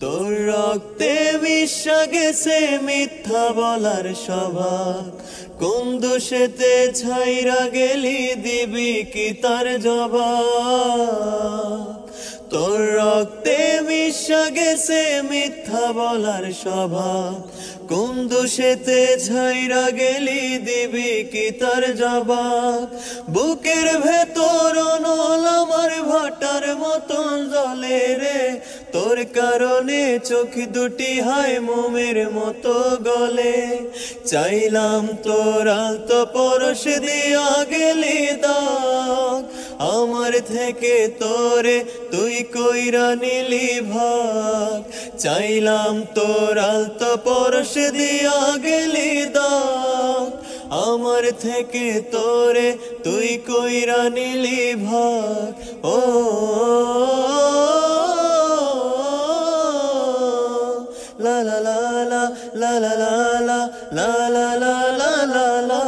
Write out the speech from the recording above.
তোর রক্তে মিশা গেছে মিথ্যা বলার স্বভাব, কোন দোষেতে ছাইরা গেলি দিবি কি তার জবাব। তোর রক্তে মিশা গেছে মিথ্যা বলার স্বভাব, কোন দোষেতে ছাইরা গেলি দিবি কি তার জবাব। বুকের ভেতর অনল আমার ভাটার মতন জ্বলে রে, তোর কারণে চোখ দুটি হায় মোমের মতো গলে। চাইলাম তোর আলতো পরশ দিয়া গেলি দাগ, আমার থেকে তোরে তুই কইরা নিলি ভাগ। চাইলাম তোর আলতো পরশ দিয়া গেলি দাগ, আমার থেকে তোরে তুই কইরা নিলি ভাগ। ও la la la la la la la la la la la la la